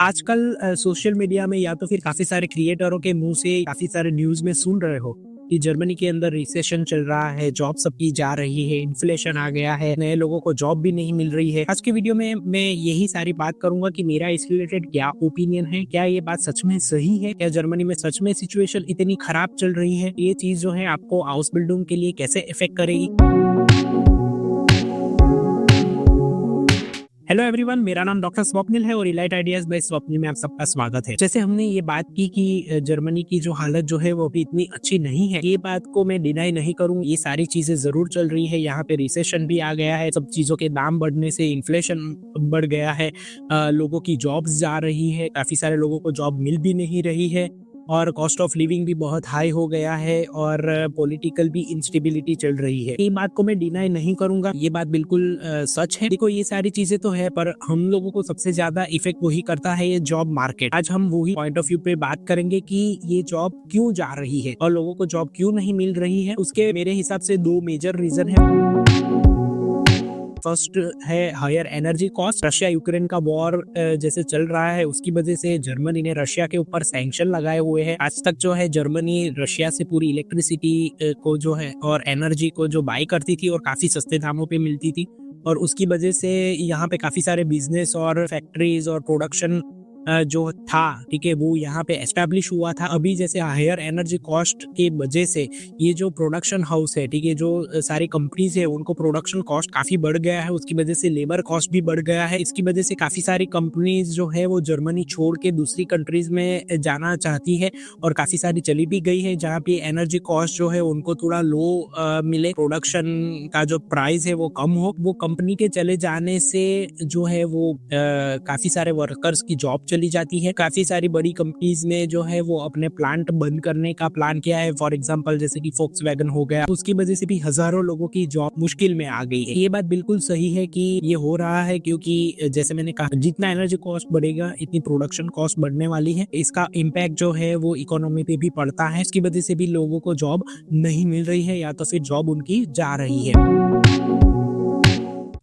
आजकल social media में या तो फिर काफ़ी सारे क्रिएटरों के मुँह से काफ़ी सारे न्यूज़ में सुन रहे हो कि जर्मनी के अंदर रिसेशन चल रहा है, जॉब सबकी जा रही है, इन्फ्लेशन आ गया है, नए लोगों को जॉब भी नहीं मिल रही है। आज के वीडियो में मैं यही सारी बात करूँगा कि मेरा इस रिलेटेड क्या ओपिनियन है, क्या ये बात सच में सही है, क्या जर्मनी में सच में सिचुएशन इतनी खराब चल रही है, ये चीज़ जो है आपको हाउस बिल्डिंग के लिए कैसे इफ़ेक्ट करेगी। हेलो एवरीवन, मेरा नाम डॉक्टर स्वप्निल है और इलाइट आइडियाज बाय स्वप्निल में आप सबका स्वागत है। जैसे हमने ये बात की कि जर्मनी की जो हालत जो है वो अभी इतनी अच्छी नहीं है, ये बात को मैं डिनाई नहीं करूँ। ये सारी चीजें जरूर चल रही है, यहाँ पे रिसेशन भी आ गया है, सब चीजों के दाम बढ़ने से इन्फ्लेशन बढ़ गया है, लोगों की जॉब्स जा रही है, काफी सारे लोगों को जॉब मिल भी नहीं रही है और कॉस्ट ऑफ लिविंग भी बहुत हाई हो गया है और पॉलिटिकल भी इंस्टेबिलिटी चल रही है। ये बात को मैं डिनाई नहीं करूंगा, ये बात बिल्कुल सच है। देखो, ये सारी चीजें तो है, पर हम लोगों को सबसे ज्यादा इफेक्ट वही करता है, ये जॉब मार्केट। आज हम वही पॉइंट ऑफ व्यू पे बात करेंगे कि ये जॉब क्यों जा रही है और लोगों को जॉब क्यों नहीं मिल रही है। उसके मेरे हिसाब से दो मेजर रीजन है। फर्स्ट है higher energy cost. Russia Ukraine का वॉर जैसे चल रहा है, उसकी वजह से जर्मनी ने रशिया के ऊपर सैंक्शन लगाए हुए हैं। आज तक जो है जर्मनी रशिया से पूरी इलेक्ट्रिसिटी को जो है और एनर्जी को जो बाई करती थी और काफी सस्ते दामों पे मिलती थी, और उसकी वजह से यहाँ पे काफी सारे बिजनेस और फैक्ट्रीज और प्रोडक्शन जो था, ठीक है, वो यहाँ पे एस्टैब्लिश हुआ था। अभी जैसे हायर एनर्जी कॉस्ट की वजह से ये जो प्रोडक्शन हाउस है, ठीक है, जो सारी कंपनीज है, उनको प्रोडक्शन कॉस्ट काफी बढ़ गया है। उसकी वजह से लेबर कॉस्ट भी बढ़ गया है। इसकी वजह से काफी सारी कंपनीज जो है वो जर्मनी छोड़ के दूसरी कंट्रीज में जाना चाहती है और काफी सारी चली भी गई है, जहाँ पे एनर्जी कॉस्ट जो है उनको थोड़ा लो मिले, प्रोडक्शन का जो प्राइस है वो कम हो। वो कंपनी के चले जाने से जो है वो काफी सारे वर्कर्स की जॉब चली जाती है। काफी सारी बड़ी कंपनीज में जो है वो अपने प्लांट बंद करने का प्लान किया है। फॉर एग्जांपल जैसे कि फोक्सवैगन हो गया, उसकी वजह से भी हजारों लोगों की जॉब मुश्किल में आ गई है। ये बात बिल्कुल सही है कि ये हो रहा है, क्योंकि जैसे मैंने कहा, जितना एनर्जी कॉस्ट बढ़ेगा इतनी प्रोडक्शन कॉस्ट बढ़ने वाली है। इसका इम्पैक्ट जो है वो इकोनॉमी पे भी पड़ता है। इसकी वजह से भी लोगों को जॉब नहीं मिल रही है या तो फिर जॉब उनकी जा रही है।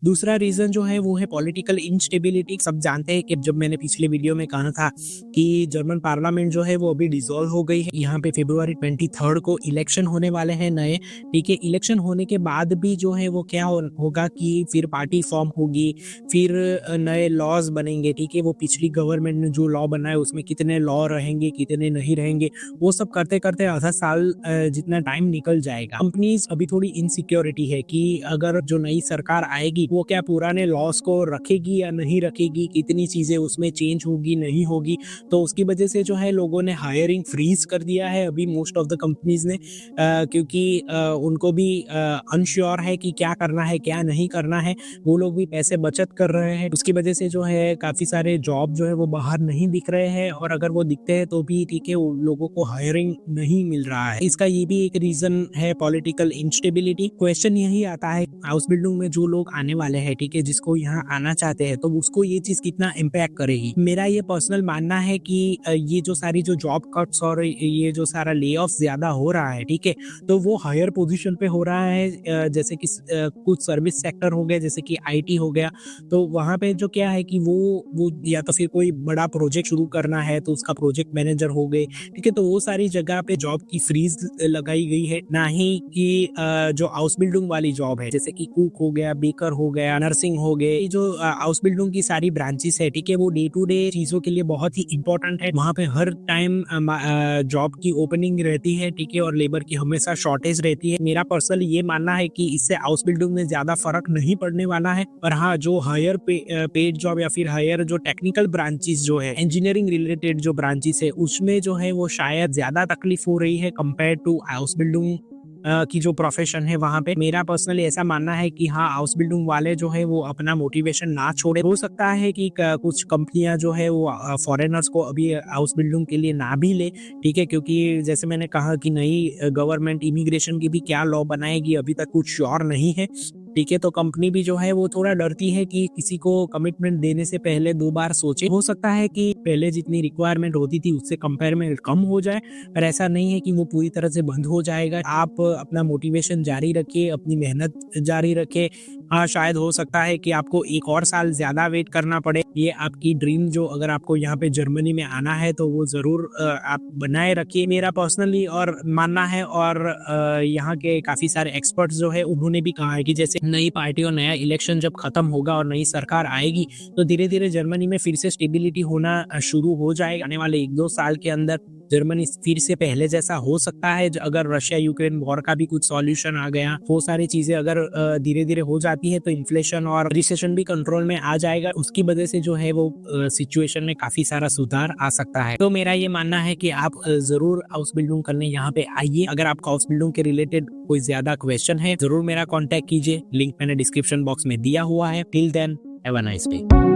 दूसरा रीजन जो है वो है पॉलिटिकल इंस्टेबिलिटी। सब जानते हैं कि जब मैंने पिछले वीडियो में कहा था कि जर्मन पार्लियामेंट जो है वो अभी डिसॉल्व हो गई है। यहाँ पे फरवरी 23 को इलेक्शन होने वाले हैं नए, ठीक है। इलेक्शन होने के बाद भी जो है वो क्या होगा कि फिर पार्टी फॉर्म होगी, फिर नए लॉज बनेंगे, ठीक है। वो पिछली गवर्नमेंट ने जो लॉ बनाए उसमें कितने लॉ रहेंगे, कितने नहीं रहेंगे, वो सब करते करते आधा साल जितना टाइम निकल जाएगा। कंपनीज अभी थोड़ी इनसिक्योरिटी है कि अगर जो नई सरकार आएगी वो क्या पुराने लॉस को रखेगी या नहीं रखेगी, कितनी चीजें उसमें चेंज होगी नहीं होगी। तो उसकी वजह से जो है लोगों ने हायरिंग फ्रीज कर दिया है अभी मोस्ट ऑफ द कंपनीज ने, क्योंकि उनको भी अनश्योर है कि क्या करना है क्या नहीं करना है। वो लोग भी पैसे बचत कर रहे हैं। उसकी वजह से जो है काफी सारे जॉब जो है वो बाहर नहीं दिख रहे हैं, और अगर वो दिखते हैं तो भी ठीक है, लोगों को हायरिंग नहीं मिल रहा है। इसका ये भी एक रीजन है, पॉलिटिकल इंस्टेबिलिटी। क्वेश्चन यही आता है हाउस बिल्डिंग में जो लोग आने वाले हैं, ठीक है, जिसको यहाँ आना चाहते हैं, तो उसको ये चीज कितना इम्पैक्ट करेगी। मेरा ये पर्सनल मानना है कि ये जो सारी जो जॉब कट्स और ये जो सारा ले ऑफ ज्यादा हो रहा है, ठीक है, तो वो हायर पोजीशन पे हो रहा है। जैसे कि कुछ सर्विस सेक्टर हो गए, जैसे कि आईटी हो गया, तो वहां पे जो क्या है कि वो या तो फिर कोई बड़ा प्रोजेक्ट शुरू करना है तो उसका प्रोजेक्ट मैनेजर हो गए, ठीक है। तो वो सारी जगह पे जॉब की फ्रीज लगाई गई है, ना ही कि जो हाउस बिल्डिंग वाली जॉब है, जैसे कि कुक हो गया, बेकर हो गया, नर्सिंग हो गए, ये जो हाउस बिल्डिंग की सारी ब्रांचेस है, ठीक है, वो डे टू डे चीजों के लिए बहुत ही इंपॉर्टेंट है। वहां पे हर टाइम जॉब की ओपनिंग रहती है, ठीक है, और लेबर की हमेशा शॉर्टेज रहती है। मेरा पर्सनल ये मानना है कि इससे हाउस बिल्डिंग में ज्यादा फर्क नहीं पड़ने वाला है। पर हाँ, जो हायर पेड जॉब या फिर हायर जो टेक्निकल ब्रांचेस जो है, इंजीनियरिंग रिलेटेड जो ब्रांचेस है, उसमें जो है वो शायद ज्यादा तकलीफ हो रही है कंपेयर टू हाउस बिल्डिंग की जो प्रोफेशन है वहां पे। मेरा पर्सनली ऐसा मानना है कि हाँ, हाउस बिल्डिंग वाले जो है वो अपना मोटिवेशन ना छोड़े। हो सकता है कि कुछ कंपनियां जो है वो फॉरेनर्स को अभी हाउस बिल्डिंग के लिए ना भी ले, ठीक है, क्योंकि जैसे मैंने कहा कि नई गवर्नमेंट इमिग्रेशन की भी क्या लॉ बनाएगी अभी तक कुछ श्योर नहीं है, ठीक है। तो कंपनी भी जो है वो थोड़ा डरती है कि किसी को कमिटमेंट देने से पहले 2 बार सोचे। हो सकता है कि पहले जितनी रिक्वायरमेंट होती थी उससे कंपेयर में कम हो जाए, पर ऐसा नहीं है कि वो पूरी तरह से बंद हो जाएगा। आप अपना मोटिवेशन जारी रखिए, अपनी मेहनत जारी रखें। हाँ, शायद हो सकता है कि आपको 1 और साल ज़्यादा वेट करना पड़े। ये आपकी ड्रीम जो अगर आपको यहाँ पे जर्मनी में आना है तो वो ज़रूर आप बनाए रखिए। मेरा पर्सनली और मानना है, और यहाँ के काफ़ी सारे एक्सपर्ट्स जो है उन्होंने भी कहा है कि जैसे नई पार्टी और नया इलेक्शन जब खत्म होगा और नई सरकार आएगी तो धीरे-धीरे जर्मनी में फिर से स्टेबिलिटी होना शुरू हो जाएगा। आने वाले 1-2 साल के अंदर जर्मनी फिर से पहले जैसा हो सकता है। अगर रशिया यूक्रेन वॉर का भी कुछ सॉल्यूशन आ गया, वो सारी चीजें अगर धीरे-धीरे हो जाती है तो इन्फ्लेशन और रिसेशन भी कंट्रोल में आ जाएगा। उसकी वजह से जो है वो सिचुएशन में काफी सारा सुधार आ सकता है। तो मेरा ये मानना है कि आप जरूर हाउस बिल्डिंग करने यहाँ पे आइए। अगर आपको हाउस बिल्डिंग के रिलेटेड कोई ज्यादा क्वेश्चन है जरूर मेरा कॉन्टेक्ट कीजिए, लिंक मैंने डिस्क्रिप्शन बॉक्स में दिया हुआ है। Till then have a nice day.